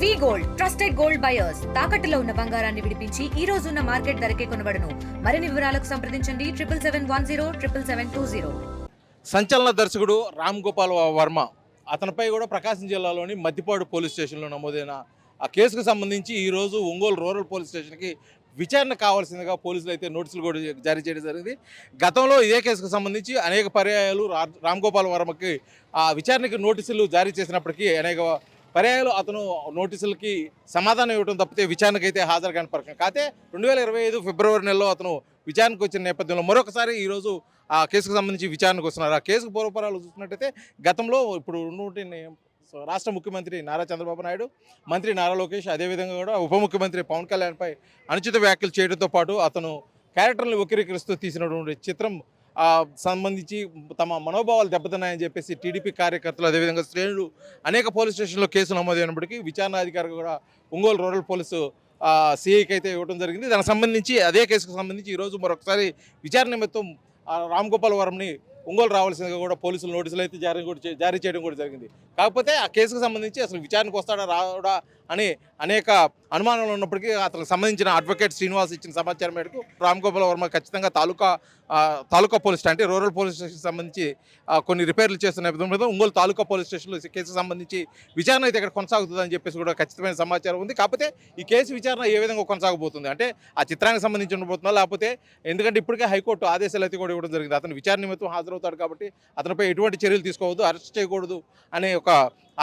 వి gold trusted gold buyers తాకట్టులో ఉన్న బంగారాన్ని విడిపించి ఈ రోజు ఉన్న మార్కెట్ ధరకే కొనబడును. మరిన్ని వివరాలకు సంప్రదించండి 7710777020. సంచలన దర్శకుడు రామ్ గోపాల్ వర్మ అతనిపై కూడా ప్రకాశం జిల్లాలోని మద్దిపాడు పోలీస్ స్టేషన్లో నమోదైన ఆ కేసుకు సంబంధించి ఈరోజు ఒంగోలు రూరల్ పోలీస్ స్టేషన్కి విచారణ కావాల్సిందిగా పోలీసులు అయితే నోటీసులు కూడా జారీ చేయడం జరిగింది. గతంలో ఇదే కేసుకు సంబంధించి అనేక పర్యాయాలు రామ్ గోపాల్ వర్మకి ఆ విచారణకి నోటీసులు జారీ చేసినప్పటికీ అనేక పర్యాయాలు అతను నోటీసులకి సమాధానం ఇవ్వడం తప్పితే విచారణకు అయితే హాజరు కాని పరిస్థితి. కాకపోతే 2025 ఫిబ్రవరి నెలలో అతను విచారణకు వచ్చిన నేపథ్యంలో మరొకసారి ఈరోజు ఆ కేసుకు సంబంధించి విచారణకు వస్తున్నారు. ఆ కేసుకు పూర్వపరాలు చూసినట్టయితే గతంలో ఇప్పుడు రాష్ట్ర ముఖ్యమంత్రి నారా చంద్రబాబు నాయుడు, మంత్రి నారా లోకేష్, అదేవిధంగా కూడా ఉప ముఖ్యమంత్రి పవన్ కళ్యాణ్పై అనుచిత వ్యాఖ్యలు చేయడంతో పాటు అతను క్యారెక్టర్లను వక్రీకరిస్తూ తీసినటువంటి చిత్రం సంబంధించి తమ మనోభావాలు దెబ్బతిన్నాయని చెప్పేసి టీడీపీ కార్యకర్తలు అదేవిధంగా శ్రేణులు అనేక పోలీస్ స్టేషన్లో కేసు నమోదైనప్పటికీ విచారణాధికారి కూడా ఒంగోలు రూరల్ పోలీసు సిఐకి అయితే ఇవ్వడం జరిగింది. దానికి సంబంధించి అదే కేసుకు సంబంధించి ఈరోజు మరొకసారి విచారణ నిమిత్తం రామ్ గోపాల్ వర్మని ఒంగోలు రావాల్సిందిగా కూడా పోలీసులు నోటీసులు అయితే జారీ చేయడం కూడా జరిగింది. కాకపోతే ఆ కేసుకు సంబంధించి అసలు విచారణకు వస్తాడా రావడా అని అనేక అనుమానాలు ఉన్నప్పటికీ అతనికి సంబంధించిన అడ్వకేట్ శ్రీనివాస్ ఇచ్చిన సమాచారం మేరకు రామ్ గోపాల్ వర్మ ఖచ్చితంగా తాలూకా పోలీస్ స్టేషన్ అంటే రూరల్ పోలీస్ స్టేషన్కి సంబంధించి కొన్ని రిపేర్లు చేస్తున్న నేపథ్యంలో ఒంగోలు తాలూకా పోలీస్ స్టేషన్లో కేసుకు సంబంధించి విచారణ అయితే ఇక్కడ కొనసాగుతుందని చెప్పేసి కూడా ఖచ్చితమైన సమాచారం ఉంది. కాకపోతే ఈ కేసు విచారణ ఏ విధంగా కొనసాగబోతుంది అంటే ఆ చిత్రానికి సంబంధించి ఉండబోతుందా లేకపోతే ఎందుకంటే ఇప్పటికే హైకోర్టు ఆదేశాలు అయితే కూడా ఇవ్వడం జరిగింది. అతను విచారణ నిమిత్తం హాజరవుతాడు కాబట్టి అతనిపై ఎటువంటి చర్యలు తీసుకోవద్దు, అరెస్ట్ చేయకూడదు అనే ఒక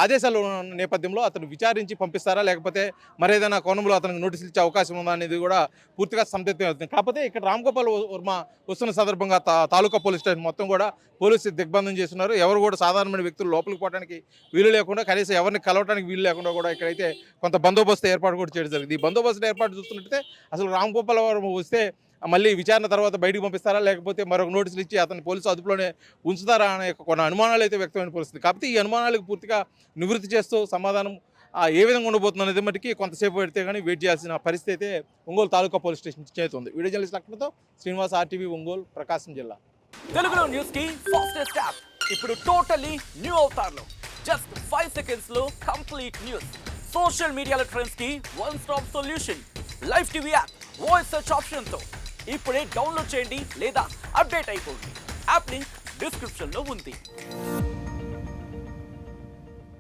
ఆదేశాలు ఉన్న నేపథ్యంలో అతను విచారించి పంపిస్తారా లేకపోతే మరేదైనా కోణంలో అతనికి నోటీసులు ఇచ్చే అవకాశం ఉందా అనేది కూడా పూర్తిగా సందిగ్ధం అవుతుంది. కాకపోతే ఇక్కడ రామ్ గోపాల్ వర్మ వస్తున్న సందర్భంగా తాలూకా పోలీస్ స్టేషన్ మొత్తం కూడా పోలీసు దిగ్బంధం చేస్తున్నారు. ఎవరు కూడా సాధారణమైన వ్యక్తులు లోపలికి పోవడానికి వీలు లేకుండా కనీసం ఎవరిని కలవడానికి వీలు లేకుండా కూడా ఇక్కడైతే కొంత బందోబస్తు ఏర్పాటు కూడా చేయడం జరిగింది. ఈ బందోబస్తు ఏర్పాటు చూస్తున్నట్టయితే అసలు రామ్ గోపాల్ వర్మ వస్తే మళ్ళీ విచారణ తర్వాత బయటకు పంపిస్తారా లేకపోతే మరొక నోటీసులు ఇచ్చి అతని పోలీసు అదుపులోనే ఉంచుతారా అనే కొన్ని అనుమానాలు అయితే వ్యక్తమైన పరిస్థితి. కాబట్టి ఈ అనుమానాలకు పూర్తిగా నివృత్తి చేస్తూ సమాధానం ఏ విధంగా ఉండబోతుంది అనేది మటుకి కొంతసేపు పెడితే కానీ వెయిట్ చేయాల్సిన పరిస్థితి అయితే ఒంగోలు తాలూకా పోలీస్ స్టేషన్ చేస్తుంది. వీడియో జర్నలిస్ట్ లక్ష్మణ్తో శ్రీనివాస్, RTV ఒంగోలు, ప్రకాశం జిల్లా. తెలుగులో న్యూస్ కి ఫాస్టెస్ట్ యాప్ ఇప్పుడు టోటలీ న్యూ అవతార్లో జస్ట్ 5 సెకండ్స్ లో కంప్లీట్ న్యూస్. సోషల్ మీడియాలో ట్రెండ్స్ కి one stop solution. Live TV app voice search option తో ఇప్పుడే డౌన్లోడ్ చేయండి లేదా అప్డేట్ అయిపోండి. యాప్ లింక్ డిస్క్రిప్షన్ లో ఉంది.